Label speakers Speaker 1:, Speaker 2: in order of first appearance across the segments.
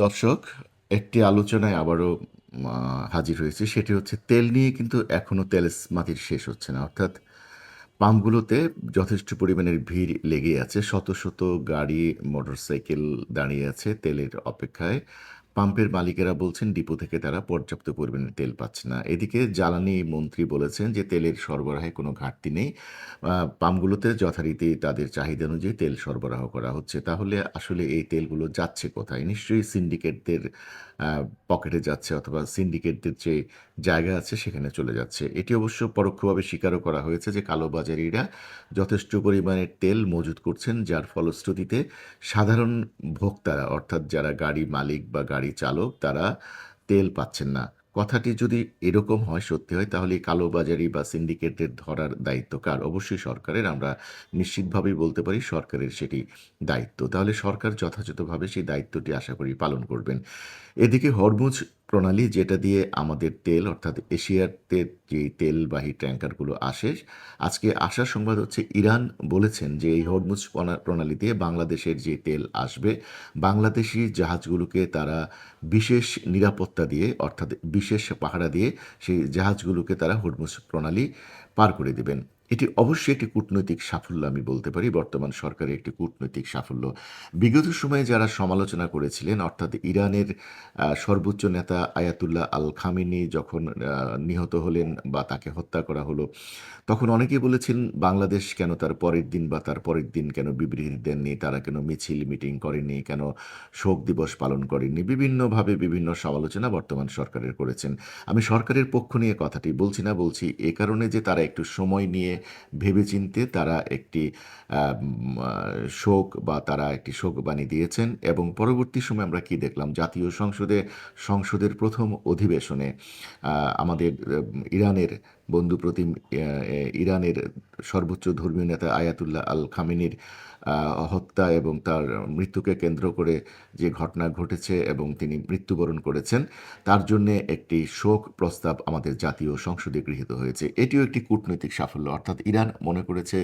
Speaker 1: দর্শক, একটি আলোচনায় আবারও হাজির হয়েছে। সেটি হচ্ছে তেল নিয়ে কিন্তু এখনো তেলেস্মাতির শেষ হচ্ছে না। অর্থাৎ পাম্পগুলোতে যথেষ্ট পরিমাণের ভিড় লেগেই আছে। শত, শত গাড়ি, মোটরসাইকেল দাঁড়িয়ে আছে তেলের অপেক্ষায়। পাম্পের মালিকেরা বলছেন ডিপো থেকে তারা পর্যাপ্ত পরিমাণে তেল পাচ্ছে না। এদিকে জ্বালানি মন্ত্রী বলেছেন যে তেলের সরবরাহে কোনো ঘাটতি নেই। পাম্পগুলোতে যথারীতি তাদের চাহিদা অনুযায়ী তেল সরবরাহ করা হচ্ছে। তাহলে আসলে এই তেলগুলো যাচ্ছে কোথায়? নিশ্চয়ই সিন্ডিকেটদের আ পকেটে যাচ্ছে অথবা সিন্ডিকেটদের যে জায়গা আছে সেখানে চলে যাচ্ছে। এটি অবশ্য পরোক্ষভাবে স্বীকারও করা হয়েছে যে কালোবাজারিরা যথেষ্ট পরিমাণে তেল মজুত করছেন, যার ফলশ্রুতিতে সাধারণ ভোক্তারা অর্থাৎ যারা গাড়ি মালিক বা গাড়ি চালক তারা তেল পাচ্ছেন না। কথাটি যদি এরকম হয়, সত্যি হয়, তাহলে এই কালোবাজারি বা সিন্ডিকেটদের ধরার দায়িত্ব কার? অবশ্যই সরকারের। আমরা নিশ্চিতভাবেই বলতে পারি সরকারের সেটি দায়িত্ব। তাহলে সরকার যথাযথভাবে সেই দায়িত্বটি আশা করি পালন করবেন। এদিকে হরমুজ প্রণালী যেটা দিয়ে আমাদের তেল অর্থাৎ এশিয়াতে যে তেলবাহী ট্যাঙ্কারগুলো আসে, আজকে আসার সংবাদ হচ্ছে ইরান বলেছেন যে এই হরমুজ প্রণালী দিয়ে বাংলাদেশের যে তেল আসবে, বাংলাদেশি জাহাজগুলোকে তারা বিশেষ নিরাপত্তা দিয়ে অর্থাৎ বিশেষ পাহারা দিয়ে সেই জাহাজগুলোকে তারা হরমুজ প্রণালী পার করে দেবেন। এটি অবশ্যই একটি কূটনৈতিক সাফল্য আমি বলতে পারি, বর্তমান সরকারের একটি কূটনৈতিক সাফল্য। বিগত সময়ে যারা সমালোচনা করেছিলেন অর্থাৎ ইরানের সর্বোচ্চ নেতা আয়াতুল্লাহ আল খামেনি যখন নিহত হলেন বা তাকে হত্যা করা হলো, তখন অনেকেই বলেছেন বাংলাদেশ কেন তার পরের দিন বা তার পরের দিন কেন বিবৃতি দেননি, তারা কেন মিছিল মিটিং করেনি, কেন শোক দিবস পালন করেননি। বিভিন্নভাবে বিভিন্ন সমালোচনা বর্তমান সরকারের করেছেন। আমি সরকারের পক্ষ নিয়ে কথাটি বলছি না, বলছি এ কারণে যে তারা একটু সময় নিয়ে ভেবেচিন্তে তারা একটি শোক বা তারা একটি শোকবাণী দিয়েছেন এবং পরবর্তী সময়ে আমরা কি দেখলাম, জাতীয় সংসদের প্রথম অধিবেশনে আমাদের ইরানের বন্ধুপ্রতিম ইরানের সর্বোচ্চ ধর্মীয় নেতা আয়াতুল্লাহ আল খামেনির হত্যা এবং তার মৃত্যুকে কেন্দ্র করে যে ঘটনা ঘটেছে এবং তিনি মৃত্যুবরণ করেছেন, তার জন্যে একটি শোক প্রস্তাব আমাদের জাতীয় সংসদে গৃহীত হয়েছে। এটিও একটি কূটনৈতিক সাফল্য। অর্থাৎ ইরান মনে করেছে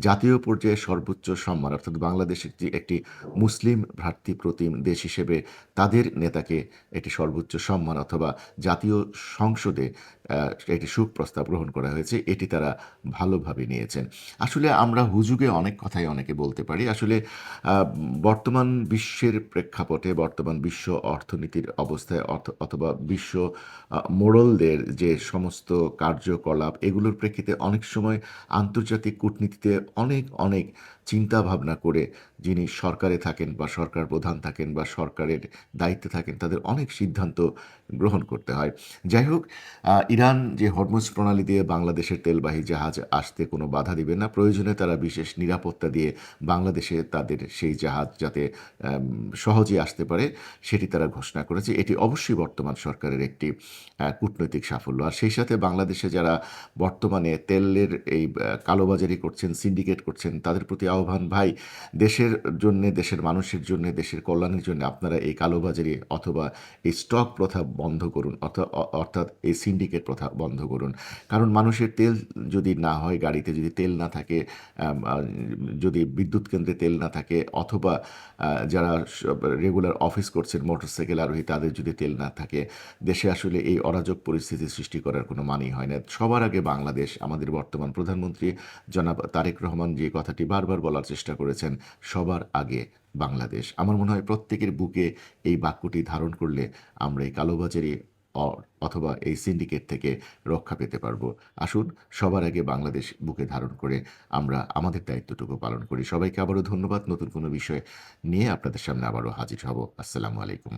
Speaker 1: জাতীয় পর্যায়ে সর্বোচ্চ সম্মান অর্থাৎ বাংলাদেশের যে একটি মুসলিম ভ্রাতৃপ্রতিম দেশ হিসেবে তাদের নেতাকে একটি সর্বোচ্চ সম্মান অথবা জাতীয় সংসদে একটি শোক প্রস্তাব গ্রহণ করা হয়েছে। এটি তারা ভালোভাবে নিয়েছেন। আসলে আমরা হুজুগে অনেক কথাই অনেকে বলতে পারি। আসলে বর্তমান বিশ্বের প্রেক্ষাপটে বর্তমান বিশ্ব অর্থনীতির অবস্থায় অথবা বিশ্ব মোড়লদের যে সমস্ত কার্যকলাপ এগুলোর প্রেক্ষিতে অনেক সময় আন্তর্জাতিক কূটনীতিতে অনেক, অনেক চিন্তা ভাবনা করে যিনি সরকারে থাকেন বা সরকার প্রধান থাকেন বা সরকারের দায়িত্বে থাকেন তাদের অনেক সিদ্ধান্ত গ্রহণ করতে হয়। যাই হোক, ইরান যে হরমুজ প্রণালী দিয়ে বাংলাদেশের তেলবাহী জাহাজ আসতে কোনো বাধা দিবে না। প্রয়োজনে তারা বিশেষ নিরাপত্তা দিয়ে বাংলাদেশে তাদের সেই জাহাজ যাতে সহজেই আসতে পারে সেটি তারা ঘোষণা করেছে। এটি অবশ্যই বর্তমান সরকারের একটি কূটনৈতিক সাফল্য। আর সেই সাথে বাংলাদেশে যারা বর্তমানে তেলের এই কালোবাজারি করছেন, সিন্ডিকেট করছেন, তাদের প্রতি আহ্বান, ভাই দেশের জন্যে, দেশের মানুষের জন্যে, দেশের কল্যাণের জন্য আপনারা এই কালোবাজারি অথবা এই স্টক প্রথা বন্ধ করুন অর্থাৎ এই সিন্ডিকেট প্রথা বন্ধ করুন। কারণ মানুষের তেল যদি না হয়, গাড়িতে যদি তেল না থাকে, যদি বিদ্যুৎ কেন্দ্রে তেল না থাকে অথবা যারা রেগুলার অফিস করছেন মোটরসাইকেল আরোহী তাদের যদি তেল না থাকে, দেশে আসলে এই অরাজক পরিস্থিতি সৃষ্টি করার কোনো মানেই হয় না। সবার আগে বাংলাদেশ, আমাদের বর্তমান প্রধানমন্ত্রী জনাব তারেক রহমান যে কথাটি বারবার বলার চেষ্টা করেছেন, সবার আগে বাংলাদেশ। আমার মনে হয় প্রত্যেকের বুকে এই বাক্যটি ধারণ করলে আমরা এই কালোবাজারি অথবা এই সিন্ডিকেট থেকে রক্ষা পেতে পারবো। আসুন সবার আগে বাংলাদেশ বুকে ধারণ করে আমরা আমাদের দায়িত্বটুকু পালন করি। সবাইকে আবারও ধন্যবাদ। নতুন কোনো বিষয় নিয়ে আপনাদের সামনে আবারও হাজির হব। আসসালামু আলাইকুম।